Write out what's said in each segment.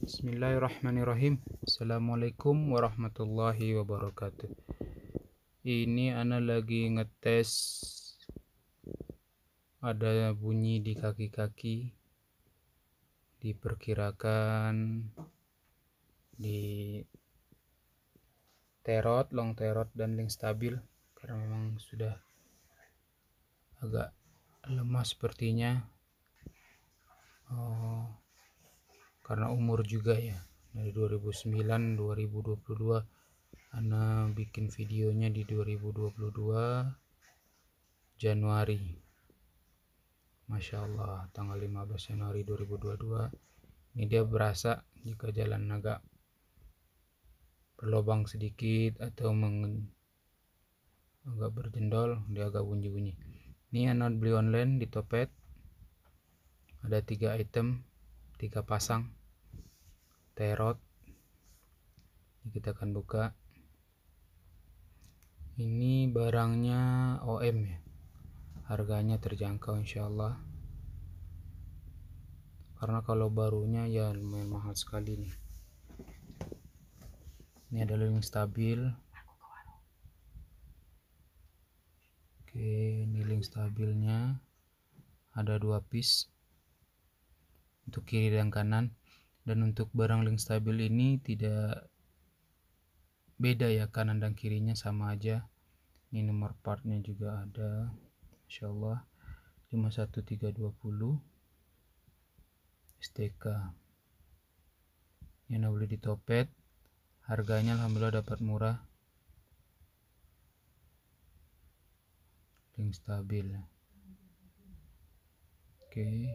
Bismillahirrahmanirrahim. Assalamualaikum warahmatullahi wabarakatuh. Ini ana lagi ngetes ada bunyi di kaki-kaki, diperkirakan di terot, long terot dan link stabil, karena memang sudah agak lemah sepertinya. Karena umur juga ya, dari 2009 2022 ana bikin videonya di 2022 Januari, Masya Allah, tanggal 15 Januari 2022. Ini dia berasa jika jalan agak berlobang sedikit atau agak berjendol, dia agak bunyi-bunyi. Ini ana beli online di Topet, ada 3 item, 3 pasang terot. Ini kita akan buka. Ini barangnya OM ya, harganya terjangkau insyaallah, karena kalau barunya ya lumayan mahal sekali nih. Ini ada link stabil. Oke, ini link stabilnya ada 2 piece untuk kiri dan kanan. Dan untuk barang link stabil ini tidak beda ya, kanan dan kirinya sama aja. Ini nomor partnya juga ada, Masya Allah, 51320 STK. Yang beli di Topet, harganya alhamdulillah dapat murah. Link stabil. Oke.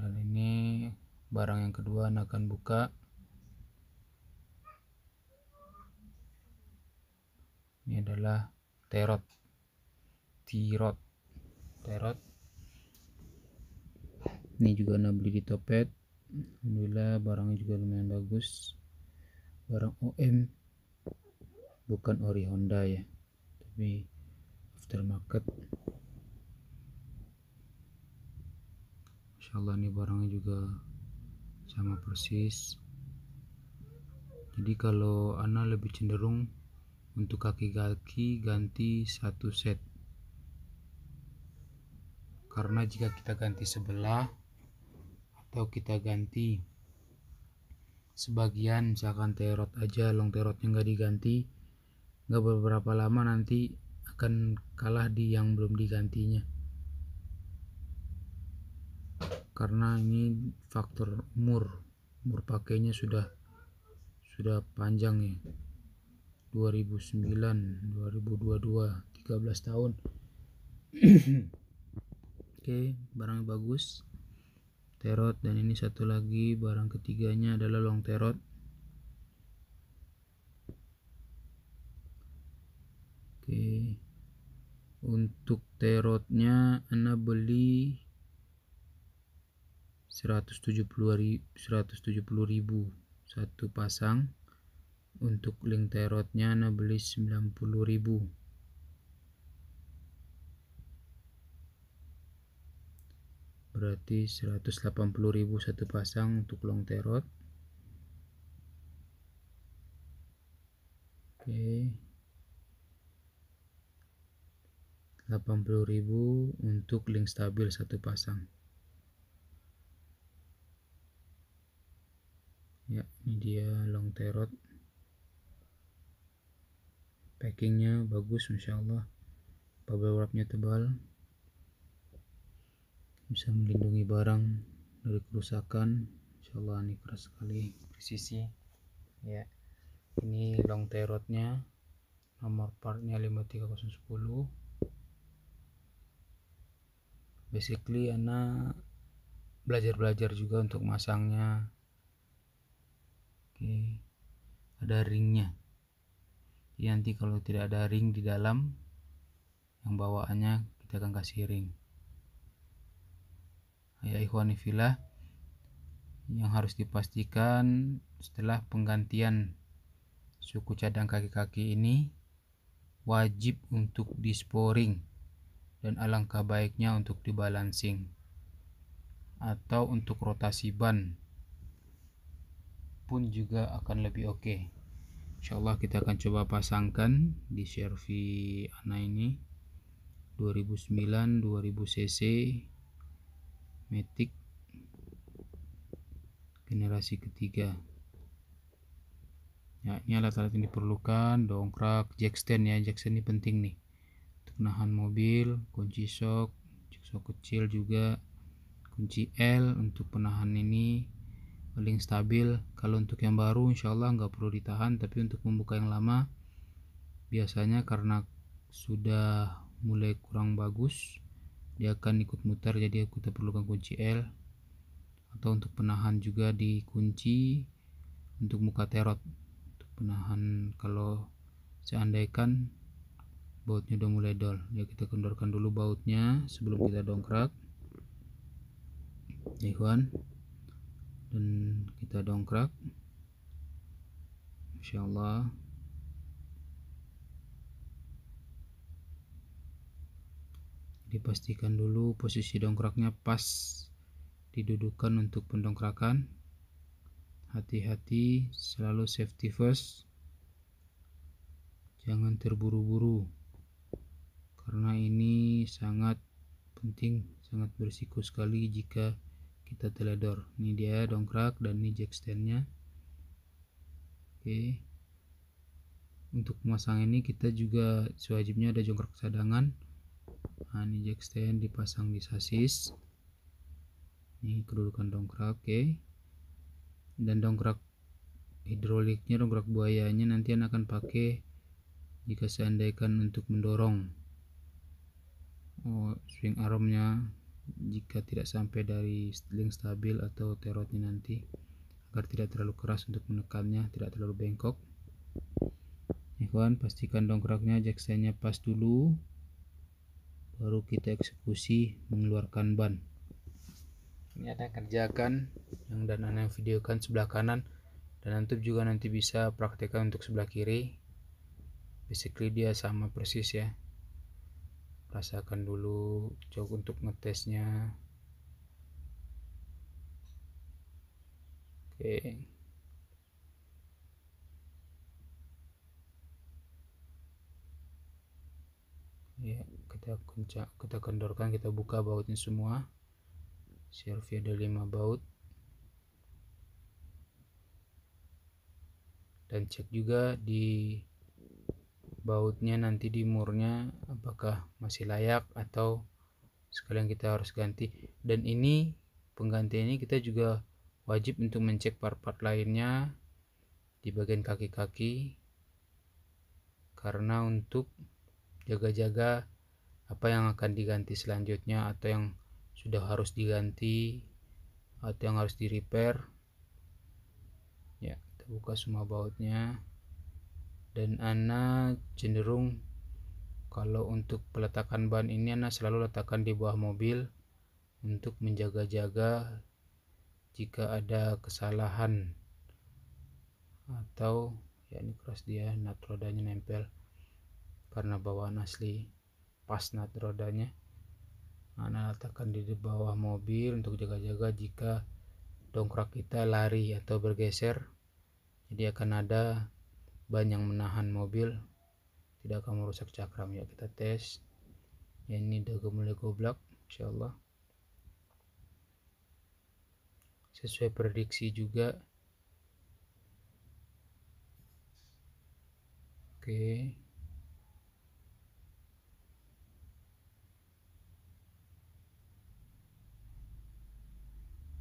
Dan ini barang yang kedua akan buka. Ini adalah terot. Ini juga beli di Topet. Alhamdulillah barangnya juga lumayan bagus. Barang OM, bukan ori Honda ya, tapi aftermarket. Insyaallah ini barangnya juga sama persis. Jadi kalau ana lebih cenderung untuk kaki-kaki ganti 1 set, karena jika kita ganti sebelah atau kita ganti sebagian, misalkan terot aja, long terotnya nggak diganti, nggak beberapa lama nanti akan kalah di yang belum digantinya, karena ini faktor umur pakainya sudah panjang ya, 2009 2022, 13 tahun. Oke, barangnya bagus, terot. Dan ini satu lagi, barang ketiganya adalah long terot. Oke, untuk terotnya ana beli 170.000 satu pasang. Untuk link terotnya ana beli 90.000. Berarti 180.000 satu pasang untuk long terot. Oke, 80.000 untuk link stabil satu pasang. Ya, ini dia long terot. Packingnya bagus, Masya Allah. Bubble wrapnya tebal, bisa melindungi barang dari kerusakan. Insya Allah ini keras sekali, presisi ya. Ini long terotnya, nomor partnya 53010. Basically ana belajar juga untuk masangnya. Oke, ada ringnya. Jadi nanti kalau tidak ada ring di dalam, yang bawaannya kita akan kasih ring. Ya ikhwani fillah, yang harus dipastikan setelah penggantian suku cadang kaki-kaki ini wajib untuk disporing, dan alangkah baiknya untuk dibalancing. atau untuk rotasi ban pun juga akan lebih oke. Insyaallah kita akan coba pasangkan di CR-V Ana ini 2009 2000 cc Matic generasi ketiga. Ya, ini alat-alat yang diperlukan: dongkrak, jack stand ya. Jack stand ini penting nih untuk nahan mobil, kunci shock kecil juga, kunci L untuk penahan ini paling stabil. Kalau untuk yang baru insyaallah nggak perlu ditahan, tapi untuk membuka yang lama biasanya karena sudah mulai kurang bagus dia akan ikut muter, jadi kita perlukan kunci L. Atau untuk penahan juga dikunci untuk muka terot, untuk penahan kalau seandainya bautnya udah mulai dol ya. Kita kendorkan dulu bautnya sebelum kita dongkrak ya kawan, dan kita dongkrak insyaallah. Dipastikan dulu posisi dongkraknya pas didudukan untuk pendongkrakan. Hati-hati, selalu safety first, jangan terburu-buru karena ini sangat penting, sangat berisiko sekali jika kita teledor. Ini dia dongkrak dan ini jack standnya. Oke, untuk memasang ini kita juga sewajibnya ada jongkrak cadangan. Nah, ini jack stand dipasang di sasis. Ini kedudukan dongkrak. Oke, dan dongkrak hidroliknya, dongkrak buayanya nanti akan pakai jika seandainya untuk mendorong swing armnya jika tidak sampai dari link stabil atau terotnya nanti, agar tidak terlalu keras untuk menekannya, tidak terlalu bengkok ya kawan. Pastikan dongkraknya, jack standnya pas dulu, baru kita eksekusi mengeluarkan ban. Ini ada kerjakan yang dan Ana videokan sebelah kanan, dan antum juga nanti bisa praktekkan untuk sebelah kiri. Basically dia sama persis ya. Rasakan dulu, coba untuk ngetesnya. Oke, ya, kita kendorkan, kita buka bautnya semua. CR-V ada 5 baut, dan cek juga di bautnya nanti di murnya apakah masih layak atau sekalian kita harus ganti. Dan ini penggantian ini kita juga wajib untuk mencek part-part lainnya di bagian kaki-kaki, karena untuk jaga-jaga apa yang akan diganti selanjutnya atau yang sudah harus diganti atau yang harus di repair ya. Kita buka semua bautnya, dan Ana cenderung kalau untuk peletakan ban ini Ana selalu letakkan di bawah mobil untuk menjaga-jaga jika ada kesalahan atau ya ini keras dia, nut rodanya nempel karena bawaan asli pas nut rodanya. Ana letakkan di bawah mobil untuk jaga-jaga jika dongkrak kita lari atau bergeser, jadi akan ada ban yang menahan mobil, tidak akan merusak cakram ya. Kita tes ya, ini udah mulai goblok insyaallah sesuai prediksi juga. Oke,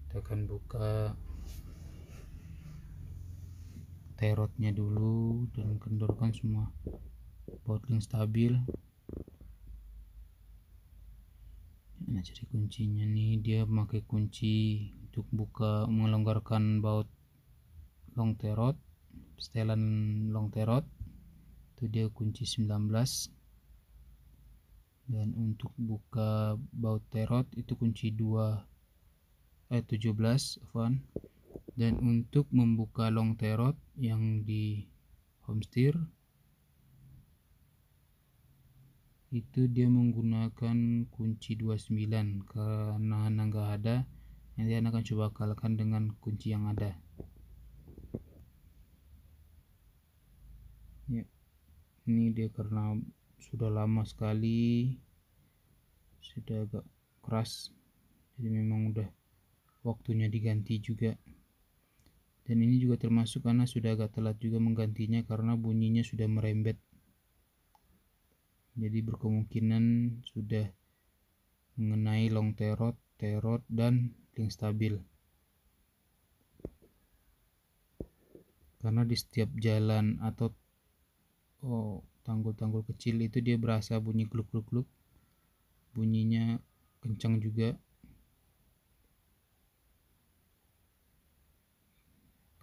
kita akan buka terotnya dulu dan kendorkan semua baut yang stabil. Nah, jadi kuncinya nih dia memakai kunci untuk buka melonggarkan baut long terot, setelan long terot itu dia kunci 19, dan untuk buka baut terot itu kunci 17 Van. Dan untuk membuka long terot yang di home steer itu dia menggunakan kunci 29, karena nggak ada Nanti Anda akan coba akalkan dengan kunci yang ada. Ya, ini dia karena sudah lama sekali, sudah agak keras, jadi memang udah waktunya diganti juga. Dan ini juga termasuk karena sudah agak telat juga menggantinya karena bunyinya sudah merembet. Jadi berkemungkinan sudah mengenai long terot, terot, dan link stabil. Karena di setiap jalan atau tanggul-tanggul kecil itu dia berasa bunyi gluk-gluk-gluk. Bunyinya kencang juga.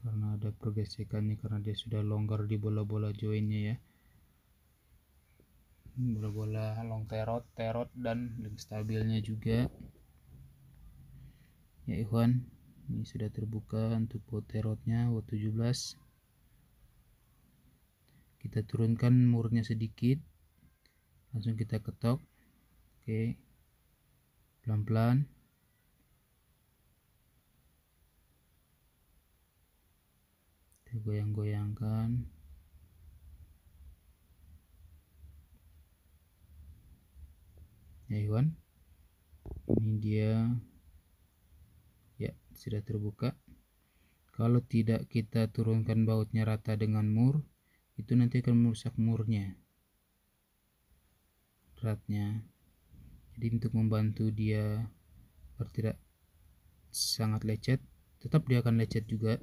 Karena ada pergesekannya, karena dia sudah longgar di bola-bola joinnya ya. Bola-bola long terot, terot, dan link stabilnya juga. Ya ikhwan, ini sudah terbuka untuk baut terotnya, baut 17. Kita turunkan murnya sedikit, langsung kita ketok. Oke, pelan-pelan. Kita goyang-goyangkan. Ya ikhwan, ini dia ya, sudah terbuka. Kalau tidak kita turunkan bautnya rata dengan mur, itu nanti akan merusak murnya, dratnya. Jadi untuk membantu dia tidak sangat lecet, tetap dia akan lecet juga,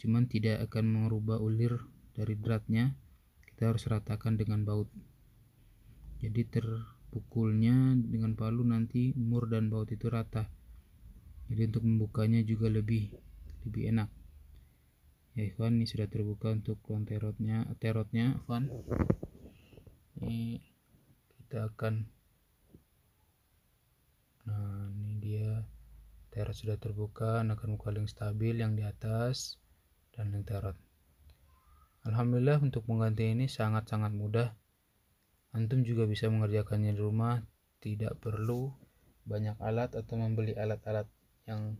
cuman tidak akan merubah ulir dari dratnya. Kita harus ratakan dengan baut, jadi terpukulnya dengan palu nanti mur dan baut itu rata, jadi untuk membukanya juga lebih enak. Ya ikhwan, ini sudah terbuka untuk long terotnya, ikhwan. Ini kita akan, nah ini dia terot sudah terbuka. Anda akan buka link stabil yang di atas dan link terot. Alhamdulillah, untuk mengganti ini sangat-sangat mudah. Antum juga bisa mengerjakannya di rumah, tidak perlu banyak alat atau membeli alat-alat yang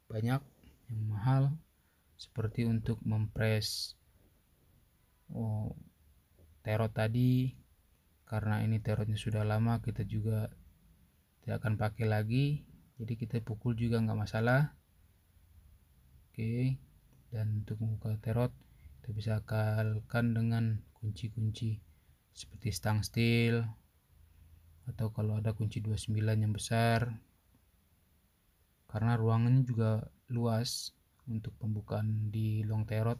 banyak, yang mahal, seperti untuk mempres terot tadi. Karena ini terotnya sudah lama, kita juga tidak akan pakai lagi, jadi kita pukul juga nggak masalah. Oke, dan untuk membuka terot kita bisa akalkan dengan kunci-kunci seperti stang steel, atau kalau ada kunci 29 yang besar, karena ruangannya juga luas untuk pembukaan di long terot.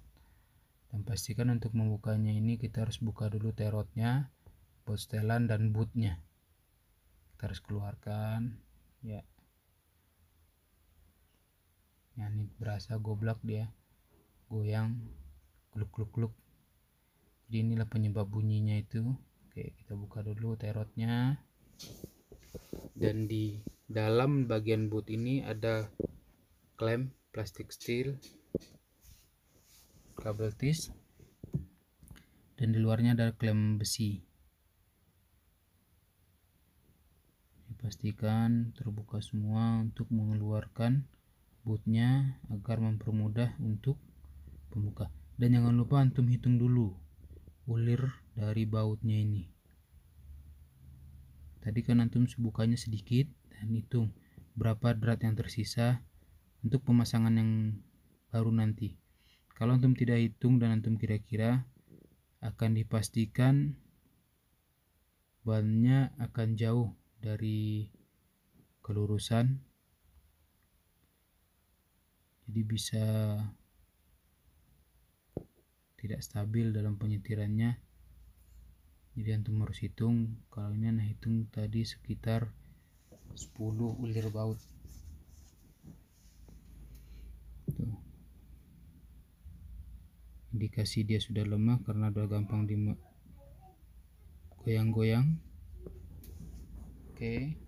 Dan pastikan untuk membukanya ini kita harus buka dulu terotnya, baut setelan, dan bootnya kita harus keluarkan ya. Ya, ini berasa goblak, dia goyang gluk-gluk-gluk, jadi inilah penyebab bunyinya itu. Oke, kita buka dulu terotnya, dan di dalam bagian boot ini ada klem plastik steel, kabel tis, dan di luarnya ada klem besi. Dipastikan terbuka semua untuk mengeluarkan bootnya agar mempermudah untuk pembuka. Dan jangan lupa antum hitung dulu ulir dari bautnya ini. Tadi kan antum bukanya sedikit, dan hitung berapa drat yang tersisa untuk pemasangan yang baru nanti. Kalau antum tidak hitung dan antum kira-kira, akan dipastikan bannya akan jauh dari kelurusan, jadi bisa tidak stabil dalam penyetirannya. Jadi antum harus hitung. Kalau ini anak hitung tadi sekitar 10 ulir baut. Tuh. Indikasi dia sudah lemah karena udah gampang goyang-goyang. Oke.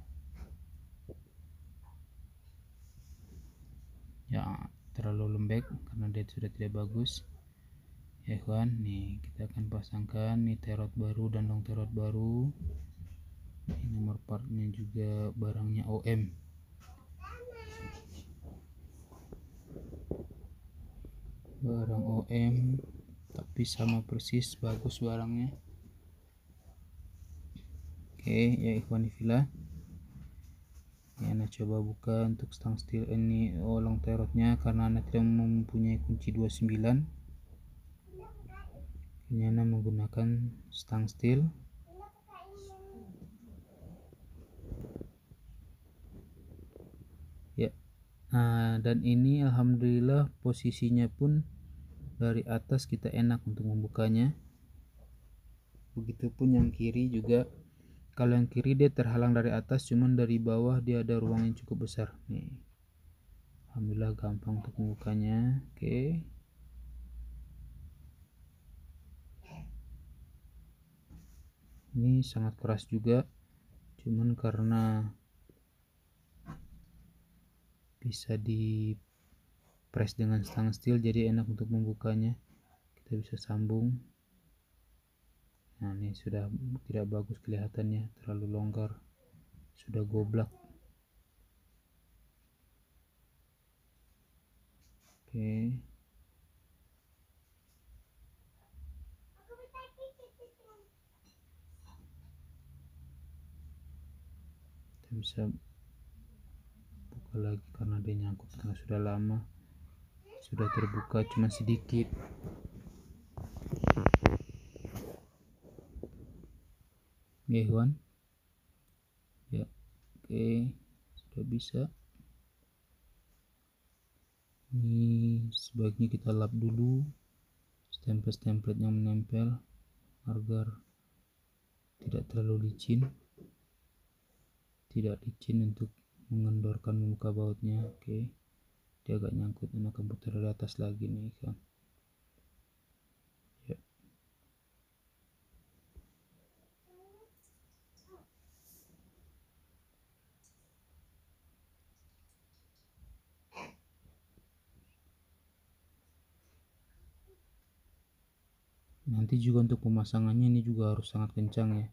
Ya, terlalu lembek karena dia sudah tidak bagus. Ya kawan, nih kita akan pasangkan nih terot baru dan long terot baru. Ini nomor partnya juga barangnya OM. barang OM tapi sama persis, bagus barangnya. Oke ya ikhwan fillah, ini Anda coba buka untuk stang steel ini long tie rodnya, karena Anda tidak mempunyai kunci 29. Ini Anda menggunakan stang steel. Ya, dan ini alhamdulillah posisinya pun dari atas kita enak untuk membukanya. Begitupun yang kiri juga. Kalau yang kiri dia terhalang dari atas, cuman dari bawah dia ada ruang yang cukup besar nih. Alhamdulillah gampang untuk membukanya. Oke. Ini sangat keras juga, cuman karena bisa di press dengan stang steel jadi enak untuk membukanya. Kita bisa sambung. Nah ini sudah tidak bagus kelihatannya, terlalu longgar, sudah goblak. Oke. Kita bisa buka lagi karena dia nyangkut, karena sudah lama, sudah terbuka cuma sedikit. Ya kawan, ya oke, sudah bisa. Ini sebaiknya kita lap dulu stempel-stempel yang menempel agar tidak terlalu licin, untuk mengendorkan muka bautnya. Oke, dia agak nyangkut, ini akan putar dari atas lagi nih kan. Ya. Nanti juga untuk pemasangannya ini juga harus sangat kencang ya,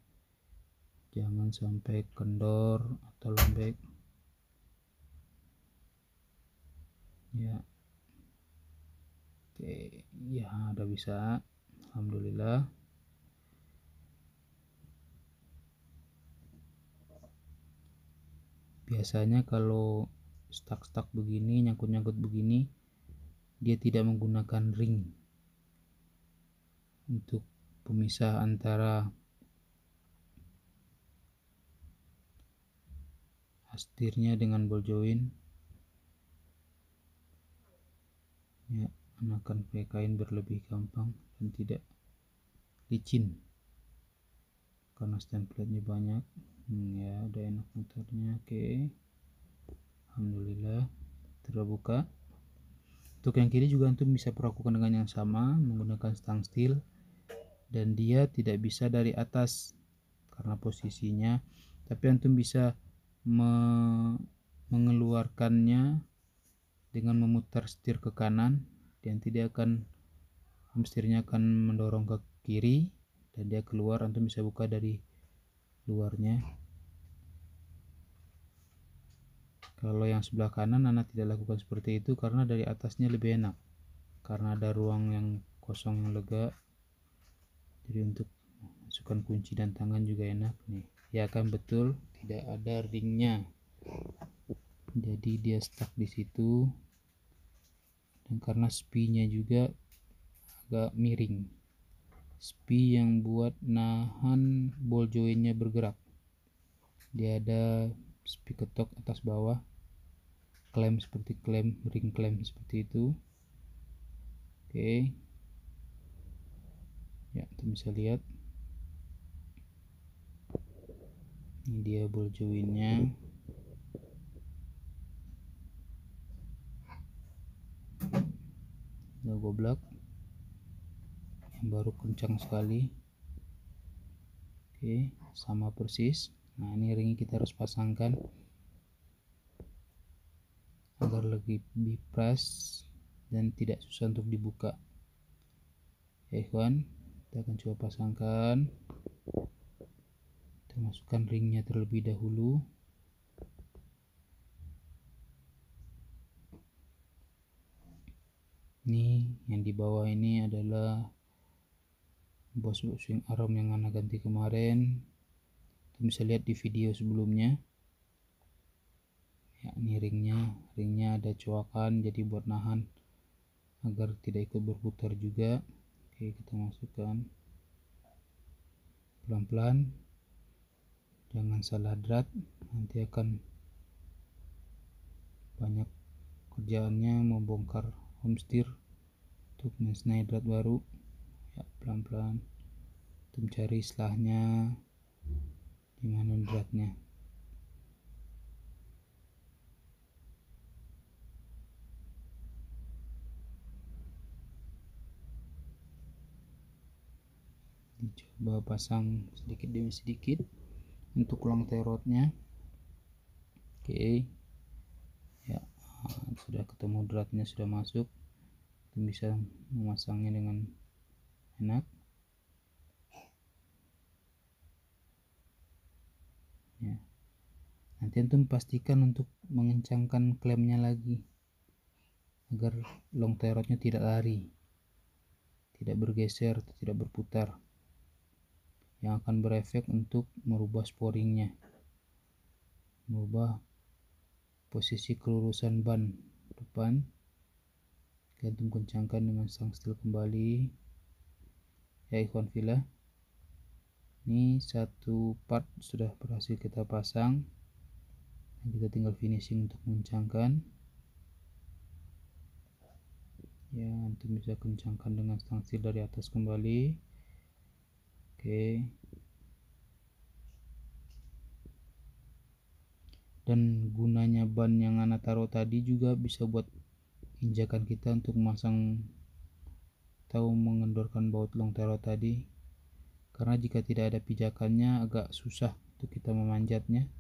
jangan sampai kendor atau lembek ya. Oke ya udah bisa, alhamdulillah. Biasanya kalau stuck begini, nyangkut-nyangkut begini, dia tidak menggunakan ring untuk pemisah antara astirnya dengan ball joint ya. Akan pakai kain berlebih gampang dan tidak licin karena stempelnya banyak. Ya udah enak muternya. Oke, alhamdulillah terbuka. Untuk yang kiri juga antum bisa perlakukan dengan yang sama menggunakan stang steel, dan dia tidak bisa dari atas karena posisinya, tapi antum bisa mengeluarkannya dengan memutar setir ke kanan, dan tidak akan, setirnya akan mendorong ke kiri dan dia keluar, antum bisa buka dari luarnya. Kalau yang sebelah kanan anak tidak lakukan seperti itu karena dari atasnya lebih enak, karena ada ruang yang kosong yang lega, jadi untuk masukkan kunci dan tangan juga enak nih ya kan. Betul, tidak ada ringnya, jadi dia stuck di situ. Dan karena spinya juga agak miring, spi yang buat nahan ball jointnya bergerak, dia ada spi ketok atas bawah, klem seperti ring klem seperti itu. Oke ya, kita bisa lihat ini dia ball jointnya. Udah goblak, yang baru kencang sekali. Oke, sama persis. Nah ini ringnya kita harus pasangkan agar lebih pas dan tidak susah untuk dibuka ya kawan. Kita akan coba pasangkan. Kita masukkan ringnya terlebih dahulu. Ini yang di bawah ini adalah bos swing arm yang anak ganti kemarin. Kita bisa lihat di video sebelumnya. Ya, ini ringnya ada coakan jadi buat nahan agar tidak ikut berputar juga. Oke, kita masukkan pelan-pelan, jangan salah drat, nanti akan banyak kerjaannya membongkar home steer untuk mensenai drat baru. Ya, pelan-pelan kita mencari setelahnya dimana dratnya. Dicoba pasang sedikit demi sedikit untuk long tail rodnya. Oke, ya, sudah ketemu dratnya, sudah masuk, kita bisa memasangnya dengan enak. Ya, nanti antum pastikan untuk mengencangkan klemnya lagi agar long tail rodnya tidak lari, tidak bergeser, tidak berputar, yang akan berefek untuk merubah sporingnya, merubah posisi kelurusan ban depan. Antum kencangkan dengan stang steel kembali ya ikhwan fillah. Ini satu part sudah berhasil kita pasang, kita tinggal finishing untuk mengencangkan. Ya, antum bisa kencangkan dengan stang steel dari atas kembali. Oke, dan gunanya ban yang anak taruh tadi juga bisa buat injakan kita untuk memasang atau mengendorkan baut long tail rod tadi, karena jika tidak ada pijakannya agak susah untuk kita memanjatnya.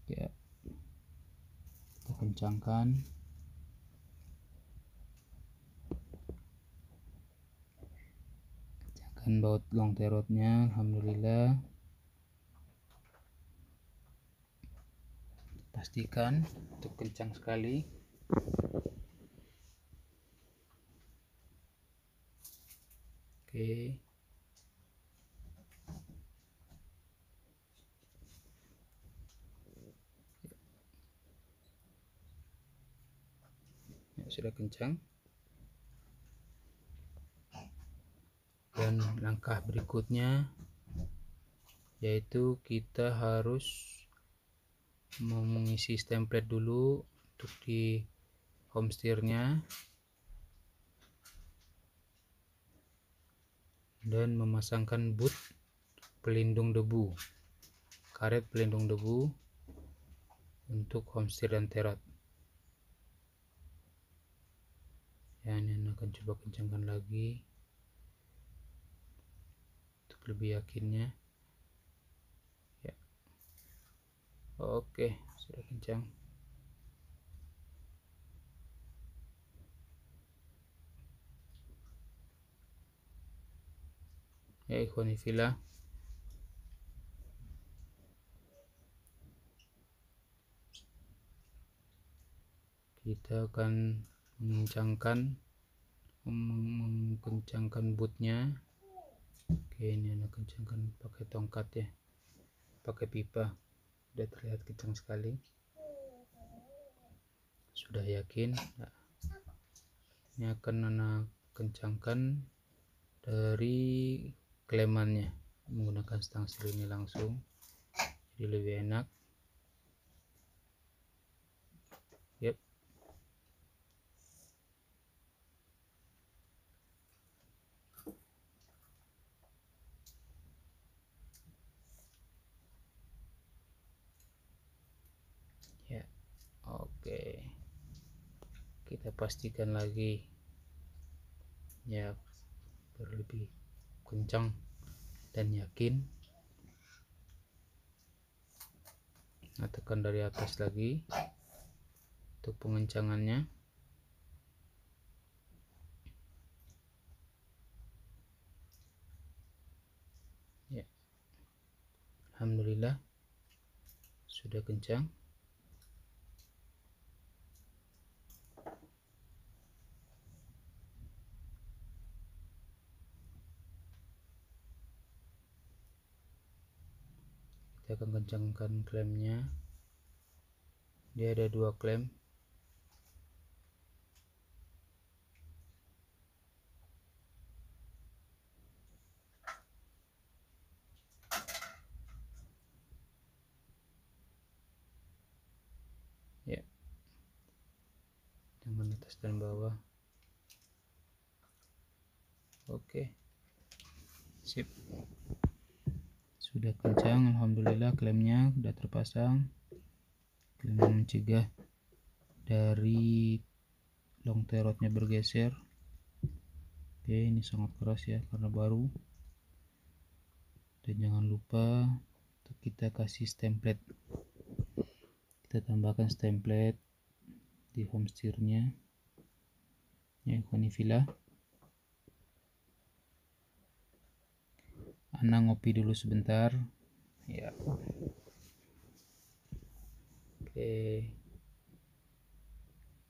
Ya, kita kencangkan. Baut long tail rodnya, alhamdulillah. Pastikan untuk kencang sekali. Oke, ya, sudah kencang. Dan langkah berikutnya yaitu kita harus mengisi template dulu untuk di home steernya dan memasangkan boot pelindung debu, karet pelindung debu untuk home steer dan tail rod. Ya, ini akan coba kencangkan lagi untuk lebih yakinnya. Ya, oke, sudah kencang. Ya ikhwani fillah, kita akan mengencangkan bootnya. Oke, ini anak kencangkan pakai tongkat ya, pakai pipa. Sudah terlihat kencang sekali. Sudah yakin? Nah, ini akan anak kencangkan dari klemannya menggunakan stang steel ini langsung, jadi lebih enak. Yep. Ya, oke, kita pastikan lagi ya, berlebih kencang dan yakin. Nah, tekan dari atas lagi untuk pengencangannya. Ya, alhamdulillah sudah kencang. Kita akan kencangkan klemnya. Dia ada 2 klem. Ya, dengan atas dan bawah. Oke, sip, sudah kencang. Alhamdulillah klemnya sudah terpasang. Klem mencegah dari long tail rodnya bergeser. Oke, ini sangat keras ya karena baru. Dan jangan lupa untuk kita kasih stemplate. Kita tambahkan stemplate di home steernya ya, Konifila. Ana ngopi dulu sebentar ya. Oke,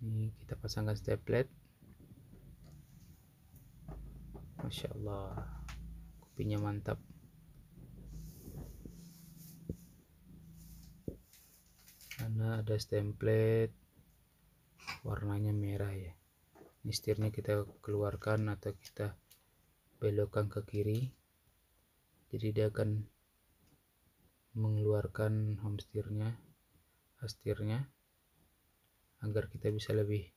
ini kita pasangkan stemplate. Masya Allah, kopinya mantap. Karena ada stemplate warnanya merah ya. Ini setirnya kita keluarkan atau kita belokkan ke kiri, jadi dia akan mengeluarkan home steernya, setirnya, agar kita bisa lebih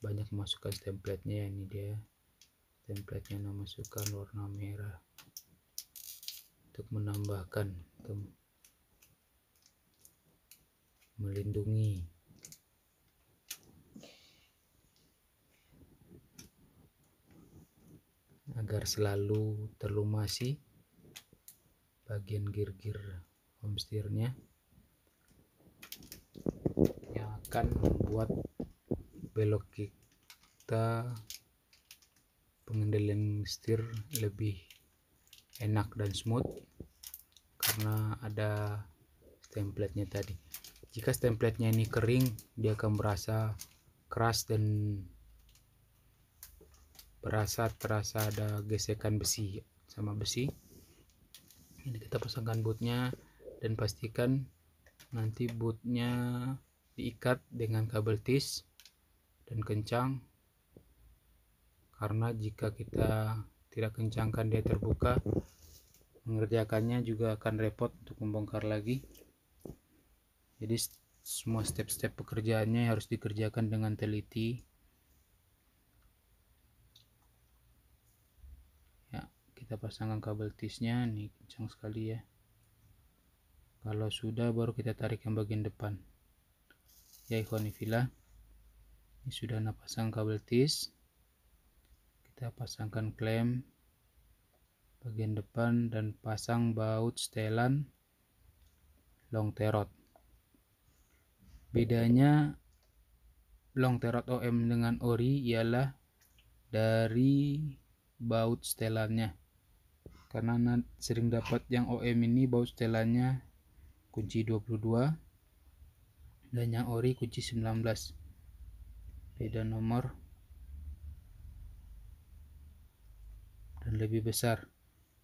banyak masukkan stemplate-nya. Ini dia stemplate-nya, masukkan warna merah untuk menambahkan atau melindungi agar selalu terlumasi bagian gear-gear home steernya yang akan membuat belok kita, pengendalian setir lebih enak dan smooth karena ada stemplate-nya tadi. Jika stemplate-nya ini kering, dia akan berasa keras dan terasa ada gesekan besi sama besi. Ini kita pasangkan bootnya dan pastikan nanti bootnya diikat dengan kabel tis dan kencang, karena jika kita tidak kencangkan dia terbuka, mengerjakannya juga akan repot untuk membongkar lagi. Jadi semua step-step pekerjaannya harus dikerjakan dengan teliti. Kita pasangkan kabel tisnya, nih kencang sekali ya. Kalau sudah baru kita tarik yang bagian depan ya, ikhwanifillah. Ini sudah pasang kabel tis, kita pasangkan klem bagian depan dan pasang baut setelan long tail rod. Bedanya long tail rod OM dengan ori ialah dari baut setelannya. Karena sering dapat yang OM ini baut setelannya kunci 22 dan yang ori kunci 19. Beda nomor dan lebih besar.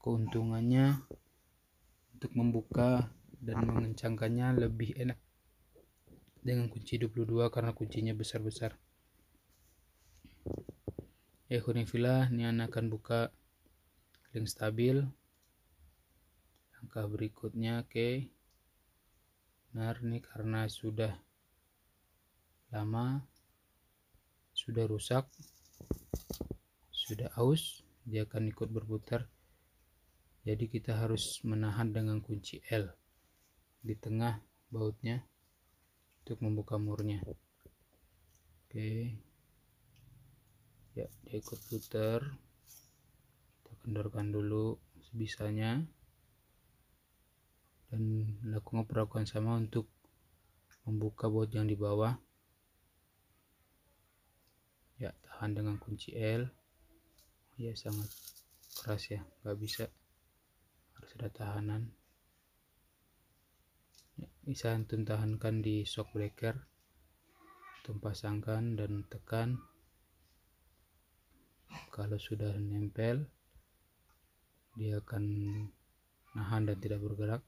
Keuntungannya untuk membuka dan mengencangkannya lebih enak dengan kunci 22 karena kuncinya besar-besar. Ya khonifillah, ini anak akan buka link stabil. Langkah berikutnya, oke. Benar nih, karena sudah lama, sudah rusak, sudah aus, dia akan ikut berputar. Jadi kita harus menahan dengan kunci L di tengah bautnya untuk membuka murnya. Oke. Ya, dia ikut putar. Kita kendorkan dulu sebisanya dan lakukan perlakuan sama untuk membuka baut yang di bawah. Ya, tahan dengan kunci L. Ya, sangat keras ya, nggak bisa, harus ada tahanan. Bisa antum tahankan di shock breaker, antum pasangkan dan tekan. Kalau sudah nempel, dia akan nahan dan tidak bergerak.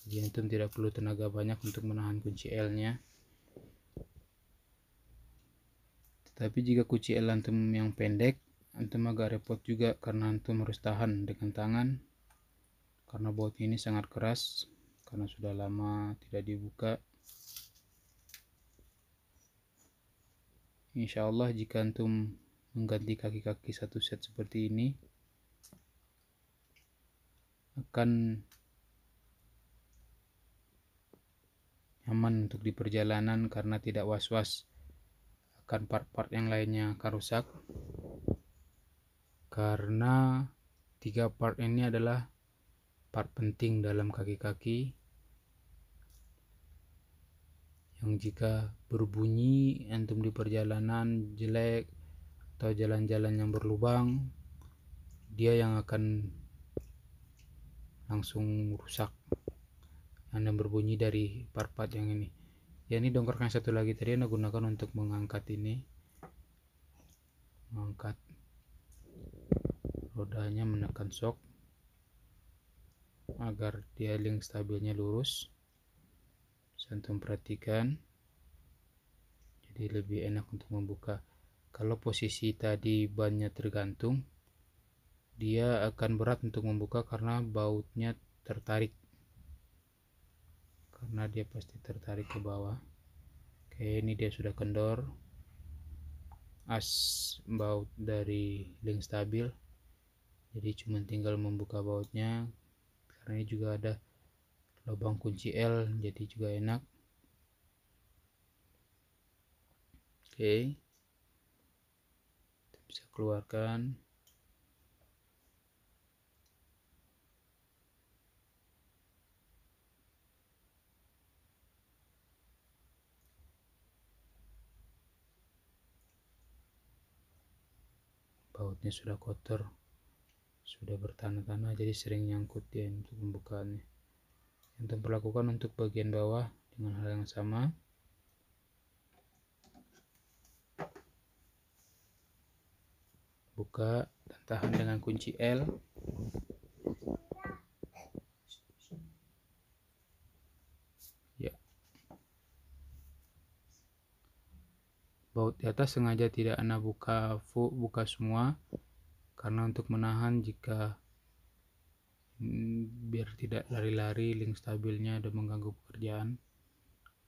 Jadi antum tidak perlu tenaga banyak untuk menahan kunci L nya. Tetapi jika kunci L antum yang pendek, antum agak repot juga karena antum harus tahan dengan tangan, karena baut ini sangat keras karena sudah lama tidak dibuka. Insya Allah jika antum mengganti kaki-kaki satu set seperti ini, akan nyaman untuk di perjalanan karena tidak was-was akan part-part yang lainnya akan rusak, karena 3 part ini adalah part penting dalam kaki-kaki yang jika berbunyi antum di perjalanan jelek atau jalan-jalan yang berlubang, dia yang akan langsung rusak, yang berbunyi dari part-part yang ini. Ya, ini dongkrak yang satu lagi tadi Anda gunakan untuk mengangkat ini, mengangkat rodanya, menekan shock agar dia link stabilnya lurus. Antum perhatikan, jadi lebih enak untuk membuka. Kalau posisi tadi bannya tergantung, dia akan berat untuk membuka karena bautnya tertarik, karena dia pasti tertarik ke bawah. Oke, ini dia sudah kendor as baut dari link stabil, jadi cuma tinggal membuka bautnya. Karena ini juga ada lubang kunci L, jadi juga enak. Oke, kita bisa keluarkan. Bautnya sudah kotor, sudah bertanah-tanah, jadi sering nyangkut dia untuk pembukaannya. Yang kita lakukan untuk bagian bawah dengan hal yang sama. Buka dan tahan dengan kunci L. Ya. Baut di atas sengaja tidak Anda buka semua, karena untuk menahan jika biar tidak lari-lari link stabilnya dan mengganggu pekerjaan.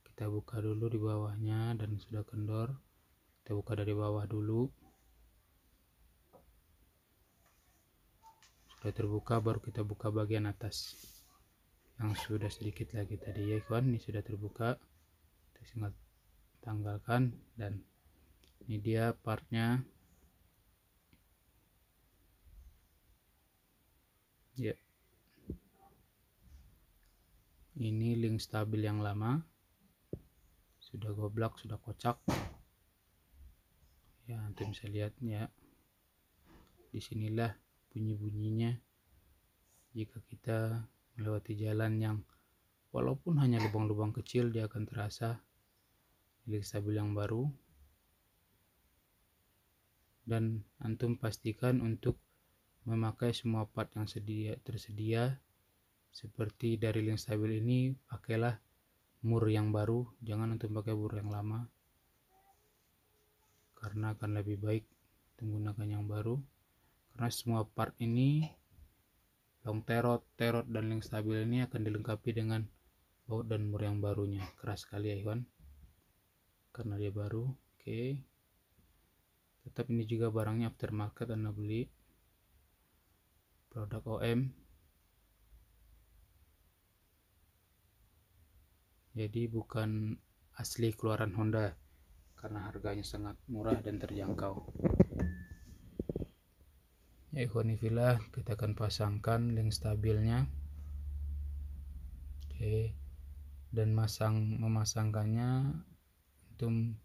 Kita buka dulu di bawahnya dan sudah kendor. Kita buka dari bawah dulu. Sudah terbuka, baru kita buka bagian atas yang sudah sedikit lagi tadi ya kawan. Ini sudah terbuka, kita tinggal tanggalkan, dan ini dia partnya ya. Ini link stabil yang lama, sudah goblok, sudah kocak ya, antum bisa lihat ya. Disinilah bunyi-bunyinya jika kita melewati jalan yang walaupun hanya lubang-lubang kecil, dia akan terasa link stabil yang baru. Dan antum pastikan untuk memakai semua part yang tersedia. Seperti dari link stabil ini, pakailah mur yang baru, jangan antum pakai mur yang lama, karena akan lebih baik menggunakan yang baru. Karena semua part ini, long terot, dan link stabil ini akan dilengkapi dengan baut dan mur yang barunya. Keras sekali ya kawan, karena dia baru. Oke. Tetap ini juga barangnya aftermarket, Anda beli produk OM, jadi bukan asli keluaran Honda, karena harganya sangat murah dan terjangkau. Ya ikhwanifillah, kita akan pasangkan link stabilnya. Oke, dan memasangkannya antum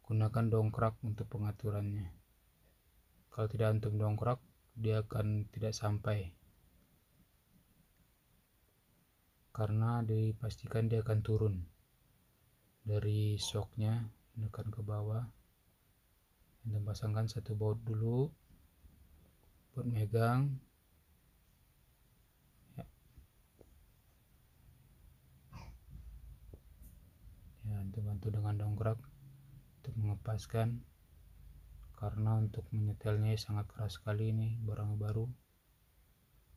gunakan dongkrak untuk pengaturannya. Kalau tidak antum dongkrak, dia akan tidak sampai, karena dipastikan dia akan turun dari shocknya, menekan ke bawah. Antum pasangkan satu baut dulu buat megang ya. Antum bantu dengan dongkrak untuk mengepaskan, karena untuk menyetelnya sangat keras sekali. Ini barang baru.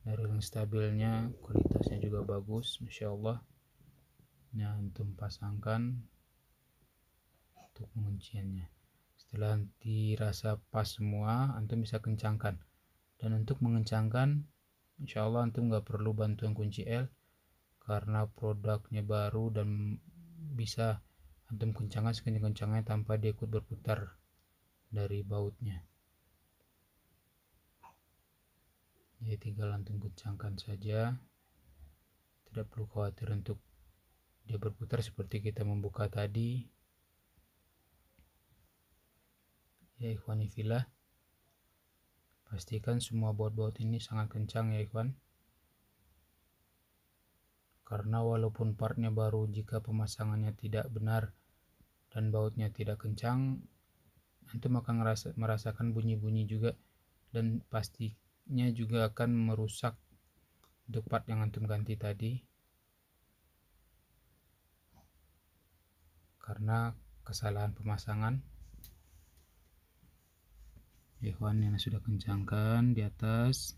Dari ring stabilnya kualitasnya juga bagus, Masya Allah. Nah, antum pasangkan untuk pengunciannya. Setelah dirasa pas semua, antum bisa kencangkan. Dan untuk mengencangkan, insya Allah antum nggak perlu bantuan kunci L, karena produknya baru dan bisa antum kencangkan sekencang-kencangnya tanpa dia ikut berputar dari bautnya. Jadi tinggal antum kencangkan saja, tidak perlu khawatir untuk dia berputar seperti kita membuka tadi. Ya ikhwani fillah, pastikan semua baut-baut ini sangat kencang ya ikhwan, karena walaupun partnya baru, jika pemasangannya tidak benar dan bautnya tidak kencang, antum akan merasakan bunyi-bunyi juga, dan pastinya juga akan merusak untuk part yang antum ganti tadi, karena kesalahan pemasangan. Ikhwan yang sudah kencangkan di atas,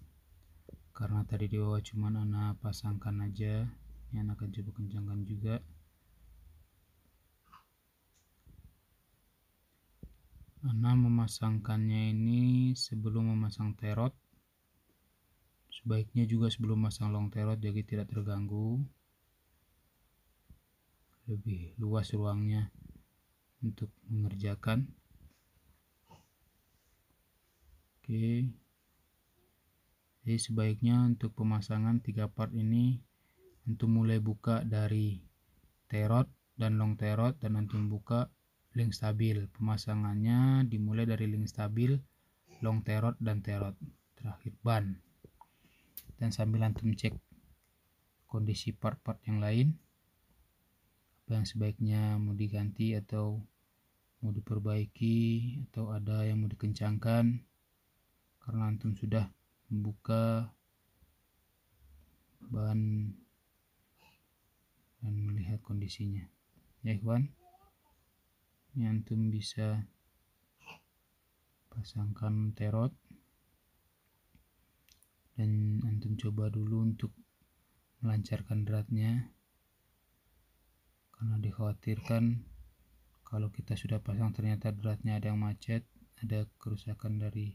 karena tadi di bawah cuma ana pasangkan aja, ini ana akan coba kencangkan juga. Ana memasangkannya ini sebelum memasang terot, sebaiknya juga sebelum masang long terot, jadi tidak terganggu, lebih luas ruangnya untuk mengerjakan. Oke, jadi sebaiknya untuk pemasangan 3 part ini antum mulai buka dari terot dan long terot, dan antum buka link stabil. Pemasangannya dimulai dari link stabil, long terot dan terot, terakhir ban. Dan sambil antum cek kondisi part-part yang lain, apa yang sebaiknya mau diganti atau mau diperbaiki, atau ada yang mau dikencangkan, karena antum sudah membuka ban dan melihat kondisinya ya ikhwan. Ini antum bisa pasangkan terot, dan antum coba dulu untuk melancarkan dratnya, karena dikhawatirkan kalau kita sudah pasang ternyata dratnya ada yang macet, ada kerusakan dari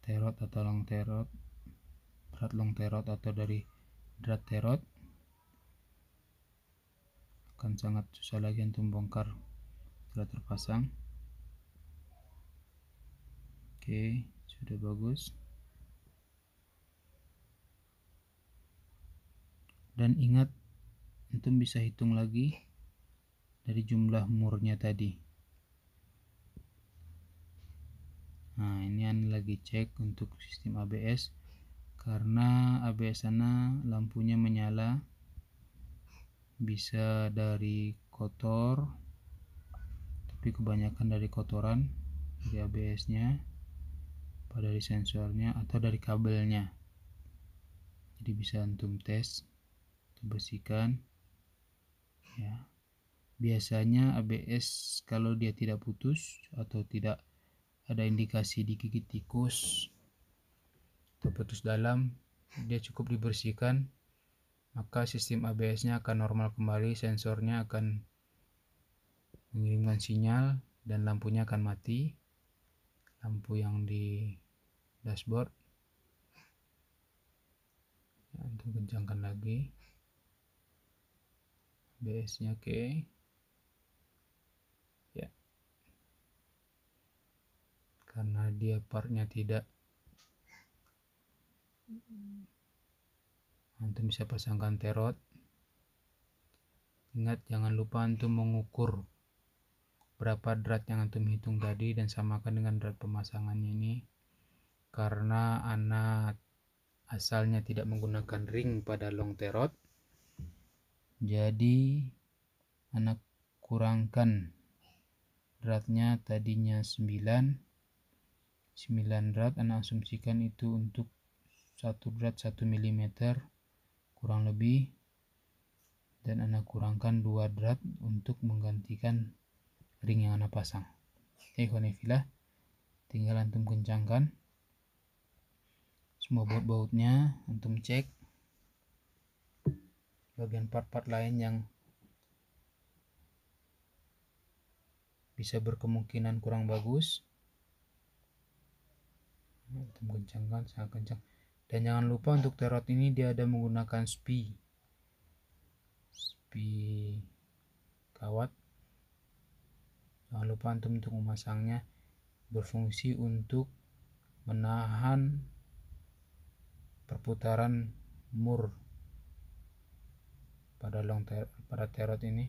terot atau long terot, drat long terot atau dari drat terot, akan sangat susah lagi untuk bongkar setelah terpasang. Oke, sudah bagus. Dan ingat, antum bisa hitung lagi dari jumlah murnya tadi. Nah, ini anda lagi cek untuk sistem ABS, karena ABS sana lampunya menyala, bisa dari kotor, tapi kebanyakan dari kotoran dari ABS nya, pada dari sensornya atau dari kabelnya. Jadi bisa antum tes, bersihkan ya. Biasanya ABS kalau dia tidak putus atau tidak ada indikasi digigit tikus atau putus dalam, dia cukup dibersihkan, maka sistem ABS-nya akan normal kembali, sensornya akan mengirimkan sinyal, dan lampunya akan mati, lampu yang di dashboard. Untuk kencangkan lagi ABS-nya. Oke ya, karena dia partnya tidak, antum bisa pasangkan terot. Ingat, jangan lupa antum mengukur berapa drat yang antum hitung tadi dan samakan dengan drat pemasangannya ini, karena anak asalnya tidak menggunakan ring pada long terot, Jadi anak kurangkan dratnya, tadinya 9 drat, anak asumsikan itu untuk satu drat 1 mm kurang lebih, dan anak kurangkan 2 drat untuk menggantikan ring yang anak pasang. Ikhwanifillah, tinggal antum kencangkan semua baut-bautnya, antum cek bagian part-part lain yang bisa berkemungkinan kurang bagus, antum kencangkan sangat kencang. Dan jangan lupa untuk terot ini dia ada menggunakan spi kawat. Jangan lupa antum untuk memasangnya, berfungsi untuk menahan perputaran mur pada terot ini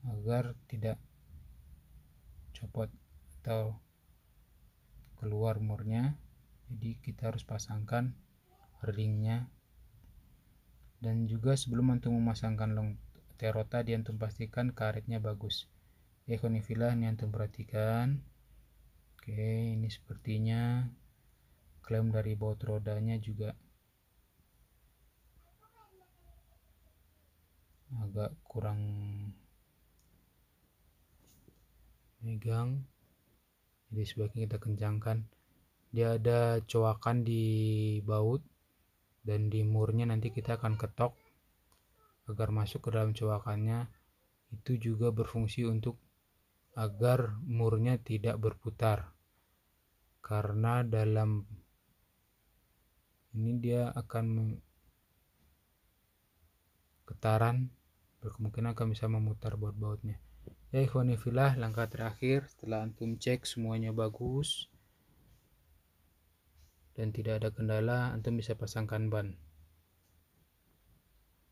agar tidak copot atau keluar murnya. Jadi kita harus pasangkan ringnya. Dan juga sebelum antum memasangkan terot tadi, antum pastikan karetnya bagus. Ikhwanifillah, ini antum perhatikan. Oke, ini sepertinya klem dari baut rodanya juga agak kurang megang, jadi sebaiknya kita kencangkan. Dia ada coakan di baut dan di murnya, nanti kita akan ketok agar masuk ke dalam coakannya. Itu juga berfungsi untuk agar murnya tidak berputar, karena dalam ini dia akan getaran, berkemungkinan akan bisa memutar baut-bautnya. Ya ikhwanifillah, langkah terakhir setelah antum cek semuanya bagus dan tidak ada kendala, antum bisa pasangkan ban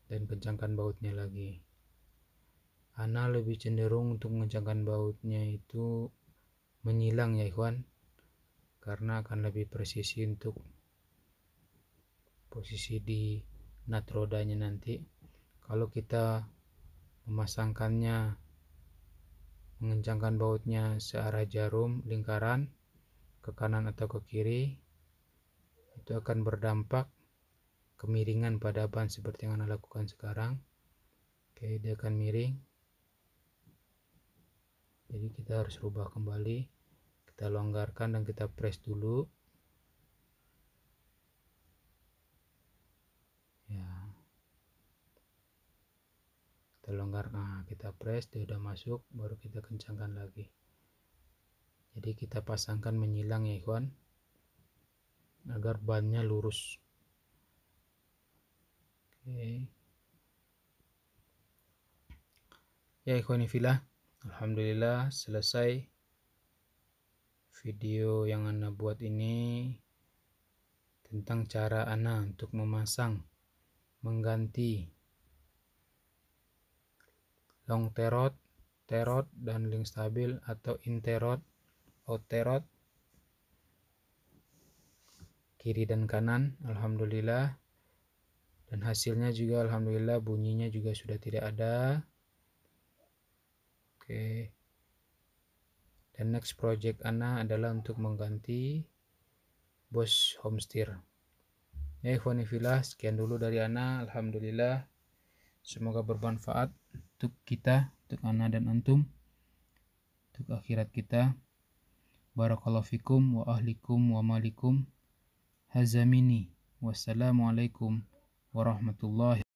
dan kencangkan bautnya lagi. Ana lebih cenderung untuk mengencangkan bautnya itu menyilang ya ikhwan, karena akan lebih presisi untuk posisi di nut rodanya nanti. Kalau kita memasangkannya, mengencangkan bautnya searah jarum lingkaran ke kanan atau ke kiri, itu akan berdampak kemiringan pada ban seperti yang Anda lakukan sekarang. Oke, dia akan miring. Jadi kita harus rubah kembali, kita longgarkan dan kita press dulu ya. Kita longgarkan, kita press, dia udah masuk, baru kita kencangkan lagi. Jadi kita pasangkan menyilang ya ikhwan, agar bannya lurus. Oke. Ya ikhwanifillah, alhamdulillah selesai video yang Ana buat ini tentang cara Ana untuk memasang, mengganti long terot, terot dan link stabil atau in terot, out terot, kiri dan kanan. Alhamdulillah, dan hasilnya juga alhamdulillah, bunyinya juga sudah tidak ada. Oke. Dan next project Ana adalah untuk mengganti Bosch home steer. Ya ikhwanifillah, sekian dulu dari Ana. Alhamdulillah, semoga bermanfaat untuk kita, untuk Ana dan antum, untuk akhirat kita. Barakallahu fikum wa ahlikum wa malikum. Hazamini. Wassalamualaikum warahmatullahi